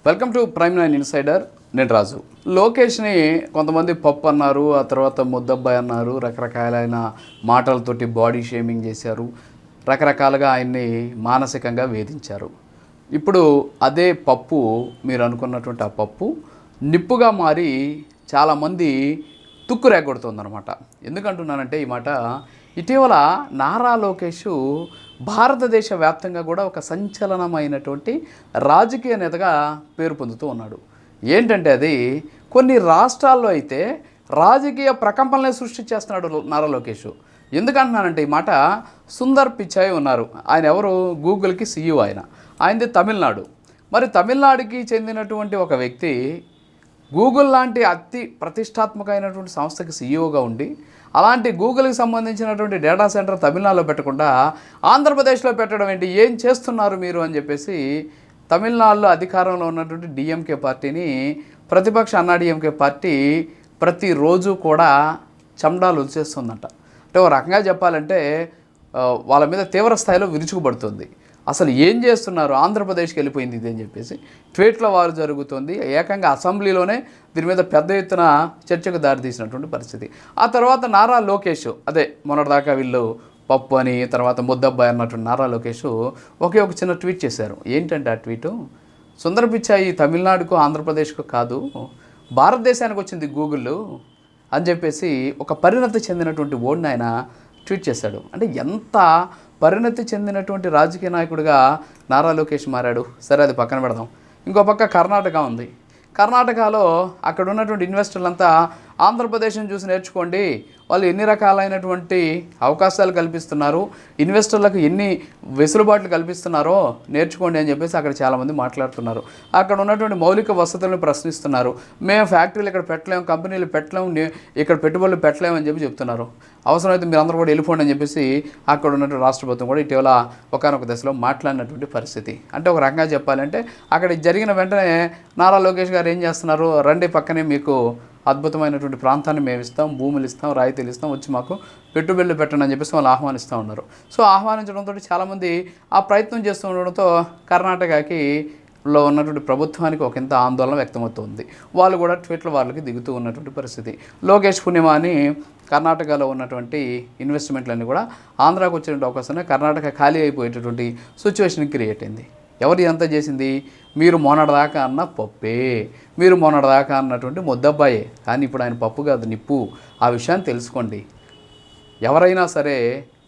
Welcome to prime nine insider. నేను రాజు. లోకేష్ని కొంతమంది పప్పు అన్నారు, ఆ తర్వాత ముద్దబ్బాయి అన్నారు, రకరకాలైన మాటలతోటి బాడీ షేమింగ్ చేశారు, రకరకాలుగా ఆయన్ని మానసికంగా వేధించారు. ఇప్పుడు అదే పప్పు, మీరు అనుకున్నటువంటి ఆ పప్పు నిప్పుగా మారి చాలామంది తుక్కు రేగొడుతుందన్నమాట. ఎందుకంటున్నానంటే ఈ మాట, ఇటీవల నారా లోకేష్ భారతదేశ వ్యాప్తంగా కూడా ఒక సంచలనమైనటువంటి రాజకీయ నేతగా పేరు పొందుతూ ఉన్నాడు. ఏంటంటే అది కొన్ని రాష్ట్రాల్లో అయితే రాజకీయ ప్రకంపనలే సృష్టించేస్తున్నాడు నారా లోకేష్. ఎందుకంటున్నానంటే ఈ మాట, సుందర్ పిచాయ్ ఉన్నారు. ఆయన ఎవరు? గూగుల్కి CEO. ఆయనది తమిళనాడు. మరి తమిళనాడుకి చెందినటువంటి ఒక వ్యక్తి గూగుల్ లాంటి అతి ప్రతిష్టాత్మకమైనటువంటి సంస్థకి CEOగా ఉండి, అలాంటి గూగుల్కి సంబంధించినటువంటి డేటా సెంటర్ తమిళనాడులో పెట్టకుండా ఆంధ్రప్రదేశ్లో పెట్టడం ఏంటి, ఏం చేస్తున్నారు మీరు అని చెప్పేసి తమిళనాడులో అధికారంలో ఉన్నటువంటి DMK పార్టీని, ప్రతిపక్ష అన్నాడీఎంకే పార్టీ ప్రతిరోజు కూడా చండాలు వచ్చేస్తుందంట. అంటే ఒక రకంగా చెప్పాలంటే వాళ్ళ మీద తీవ్ర స్థాయిలో విరుచుకుపడుతుంది. అసలు ఏం చేస్తున్నారు, ఆంధ్రప్రదేశ్కి వెళ్ళిపోయింది ఇది అని చెప్పేసి ట్వీట్ల వారు జరుగుతుంది. ఏకంగా అసెంబ్లీలోనే దీని మీద పెద్ద ఎత్తున చర్చకు దారితీసినటువంటి పరిస్థితి. ఆ తర్వాత నారా లోకేష్, అదే మొన్నటిదాకా వీళ్ళు పప్పు అని, తర్వాత ముద్దబ్బాయి అన్నటువంటి నారా లోకేష్ ఒక చిన్న ట్వీట్ చేశారు. ఏంటంటే ఆ ట్వీటు, సుందర పిచాయి తమిళనాడుకు ఆంధ్రప్రదేశ్కు కాదు, భారతదేశానికి వచ్చింది గూగుల్ అని చెప్పేసి ఒక పరిణతి చెందినటువంటి ఓడిని ఆయన ట్వీట్ చేశాడు. అంటే ఎంత పరిణతి చెందినటువంటి రాజకీయ నాయకుడిగా నారా లోకేష్ మారాడు. సరే, అది పక్కన పెడదాం. ఇంకో పక్క కర్ణాటక ఉంది. కర్ణాటకలో అక్కడ ఉన్నటువంటి ఇన్వెస్టర్లంతా ఆంధ్రప్రదేశ్ని చూసి నేర్చుకోండి, వాళ్ళు ఎన్ని రకాలైనటువంటి అవకాశాలు కల్పిస్తున్నారు, ఇన్వెస్టర్లకు ఎన్ని వెసులుబాట్లు కల్పిస్తున్నారో నేర్చుకోండి అని చెప్పేసి అక్కడ చాలామంది మాట్లాడుతున్నారు. అక్కడ ఉన్నటువంటి మౌలిక వసతులను ప్రశ్నిస్తున్నారు. మేము ఫ్యాక్టరీలు ఇక్కడ పెట్టలేము, కంపెనీలు పెట్టలేము, ఇక్కడ పెట్టుబడులు పెట్టలేము అని చెప్తున్నారు. అవసరమైతే మీరు అందరూ కూడా వెళ్ళిపోండి అని చెప్పేసి అక్కడ ఉన్నటువంటి రాష్ట్ర ప్రభుత్వం కూడా ఇటీవల ఒకానొక దశలో మాట్లాడినటువంటి పరిస్థితి. అంటే ఒక రకంగా చెప్పాలంటే అక్కడ జరిగిన వెంటనే నారా లోకేష్ గారు ఏం చేస్తున్నారు, రండి పక్కనే మీకు అద్భుతమైనటువంటి ప్రాంతాన్ని మేము ఇస్తాం, భూములు ఇస్తాం, రాయితీలు ఇస్తాం, వచ్చి మాకు పెట్టుబడులు పెట్టండి అని చెప్పేసి వాళ్ళు ఆహ్వానిస్తూ ఉన్నారు. సో ఆహ్వానించడంతో చాలామంది ఆ ప్రయత్నం చేస్తూ ఉండడంతో కర్ణాటకకి లో ఉన్నటువంటి ప్రభుత్వానికి ఒక ఇంత ఆందోళన వ్యక్తమవుతుంది. వాళ్ళు కూడా ట్వీట్ల వాళ్ళకి దిగుతూ ఉన్నటువంటి పరిస్థితి. లోకేష్ పుణ్యమా అని కర్ణాటకలో ఉన్నటువంటి ఇన్వెస్ట్మెంట్లన్నీ కూడా ఆంధ్రాకు వచ్చినటువంటి అవకాశం కర్ణాటక ఖాళీ అయిపోయేటటువంటి సిచ్యువేషన్ క్రియేట్ అయింది. ఎవరు ఎంత చేసింది? మీరు మొన్నటిదాకా అన్న పప్పే, మీరు మొన్నటిదాకా అన్నటువంటి ముద్దబ్బాయే. కానీ ఇప్పుడు ఆయన పప్పు కాదు, నిప్పు. ఆ విషయాన్ని తెలుసుకోండి. ఎవరైనా సరే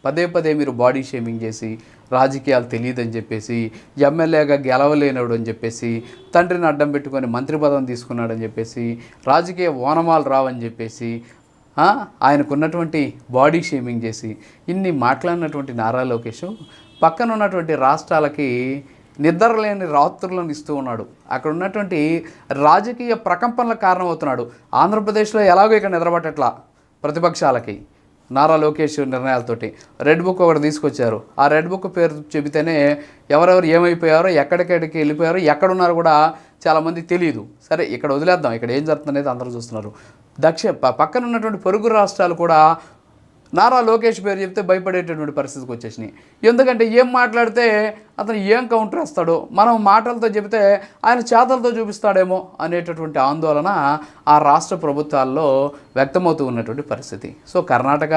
పదే పదే మీరు బాడీ షేమింగ్ చేసి, రాజకీయాలు తెలియదని చెప్పేసి, ఎమ్మెల్యేగా గెలవలేనడు అని చెప్పేసి, తండ్రిని అడ్డం పెట్టుకొని మంత్రి పదం తీసుకున్నాడని చెప్పేసి, రాజకీయ ఓనమాలు రావని చెప్పేసి, ఆయనకున్నటువంటి బాడీ షేమింగ్ చేసి ఇన్ని మాట్లాడినటువంటి నారా లోకేష్ పక్కన ఉన్నటువంటి రాష్ట్రాలకి నిద్రలేని రాత్రులను ఇస్తూ ఉన్నాడు. అక్కడ ఉన్నటువంటి రాజకీయ ప్రకంపనలకు కారణమవుతున్నాడు. ఆంధ్రప్రదేశ్లో ఎలాగో ఇక్కడ నిద్రపట్టట్లా ప్రతిపక్షాలకి నారా లోకేష్ నిర్ణయాలతోటి రెడ్ బుక్ ఒకటి తీసుకొచ్చారు. ఆ రెడ్ బుక్ పేరు చెబితేనే ఎవరెవరు ఏమైపోయారో, ఎక్కడికెక్కడికి వెళ్ళిపోయారో, ఎక్కడున్నారో కూడా చాలామంది తెలియదు. సరే, ఇక్కడ వదిలేద్దాం, ఇక్కడ ఏం జరుగుతుందనేది అందరూ చూస్తున్నారు. పక్కన ఉన్నటువంటి పొరుగు రాష్ట్రాలు కూడా నారా లోకేష్ పేరు చెప్తే భయపడేటటువంటి పరిస్థితికి వచ్చేసినాయి. ఎందుకంటే ఏం మాట్లాడితే అతను ఏం కౌంటర్ వేస్తాడో, మనం మాటలతో చెబితే ఆయన చేతలతో చూపిస్తాడేమో అనేటటువంటి ఆందోళన ఆ రాష్ట్ర ప్రభుత్వాల్లో వ్యక్తమవుతూ ఉన్నటువంటి పరిస్థితి. సో కర్ణాటక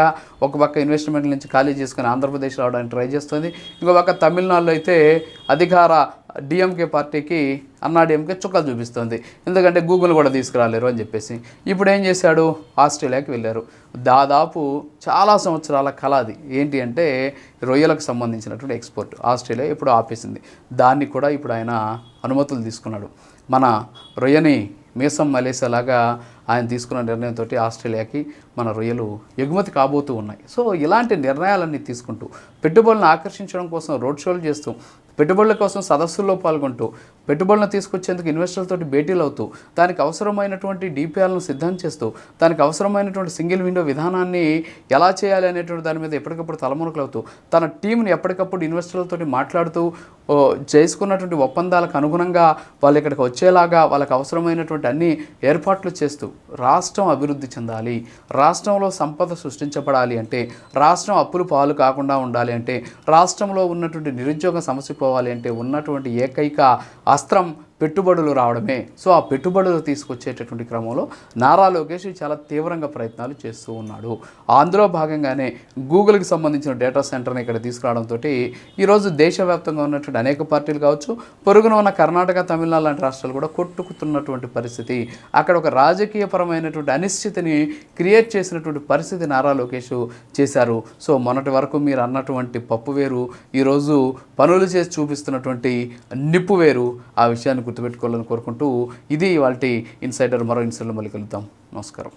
ఒక పక్క ఇన్వెస్ట్మెంట్ల నుంచి ఖాళీ చేసుకుని ఆంధ్రప్రదేశ్ రావడానికి ట్రై చేస్తుంది. ఇంకో పక్క తమిళనాడులో అయితే అధికార DMK పార్టీకి అన్నాడీఎంకే చుక్కలు చూపిస్తుంది. ఎందుకంటే గూగుల్ కూడా తీసుకురాలేరు అని చెప్పేసి ఇప్పుడు ఏం చేశాడు, ఆస్ట్రేలియాకి వెళ్ళారు. దాదాపు చాలా సంవత్సరాల కళ అది. ఏంటి అంటే రొయ్యలకు సంబంధించినటువంటి ఎక్స్పోర్ట్ ఆస్ట్రేలియా ఇప్పుడు ఆపేసింది. దాన్ని కూడా ఇప్పుడు ఆయన అనుమతులు తీసుకున్నాడు. మన రొయ్యని మీసం మలేసేలాగా ఆయన తీసుకున్న నిర్ణయంతో ఆస్ట్రేలియాకి మన రొయ్యలు ఎగుమతి కాబోతూ ఉన్నాయి. సో ఇలాంటి నిర్ణయాలన్నీ తీసుకుంటూ, పెట్టుబడులను ఆకర్షించడం కోసం రోడ్ షోలు చేస్తూ, పెట్టుబడుల కోసం సదస్సుల్లో పాల్గొంటూ, పెట్టుబడులను తీసుకొచ్చేందుకు ఇన్వెస్టర్లతోటి భేటీలు అవుతూ, దానికి అవసరమైనటువంటి DPRలను సిద్ధం చేస్తూ, దానికి అవసరమైనటువంటి సింగిల్ విండో విధానాన్ని ఎలా చేయాలి అనేటువంటి దాని మీద ఎప్పటికప్పుడు తలమునకలు అవుతూ, తన టీంని ఎప్పటికప్పుడు ఇన్వెస్టర్లతోటి మాట్లాడుతూ, చేసుకున్నటువంటి ఒప్పందాలకు అనుగుణంగా వాళ్ళు ఇక్కడికి వచ్చేలాగా వాళ్ళకి అవసరమైనటువంటి అన్ని ఏర్పాట్లు చేస్తూ, రాష్ట్రం అభివృద్ధి చెందాలి, రాష్ట్రంలో సంపద సృష్టించబడాలి అంటే, రాష్ట్రం అప్పులు పాలు కాకుండా ఉండాలి అంటే, రాష్ట్రంలో ఉన్నటువంటి నిరుద్యోగ సమస్య పోవాలి అంటే ఉన్నటువంటి ఏకైక అస్త్రం పెట్టుబడులు రావడమే. సో ఆ పెట్టుబడులు తీసుకొచ్చేటటువంటి క్రమంలో నారా లోకేష్ చాలా తీవ్రంగా ప్రయత్నాలు చేస్తూ ఉన్నాడు. అందులో భాగంగానే గూగుల్కి సంబంధించిన డేటా సెంటర్ని ఇక్కడ తీసుకురావడంతో ఈరోజు దేశవ్యాప్తంగా ఉన్నటువంటి అనేక పార్టీలు కావచ్చు, పొరుగున ఉన్న కర్ణాటక, తమిళనాడు లాంటి రాష్ట్రాలు కూడా కొట్టుకుతున్నటువంటి పరిస్థితి, అక్కడ ఒక రాజకీయపరమైనటువంటి అనిశ్చితిని క్రియేట్ చేసినటువంటి పరిస్థితి నారా లోకేష్ చేశారు. సో మొన్నటి వరకు మీరు అన్నటువంటి పప్పు వేరు, ఈరోజు పనులు చేసి చూపిస్తున్నటువంటి నిప్పు వేరు. ఆ విషయాన్ని గుర్తుపెట్టుకోవాలని కోరుకుంటూ ఇది ఇవాల్టి ఇన్సైడర్. మరో ఇన్సైడర్లో మళ్ళీ కలుద్దాం. నమస్కారం.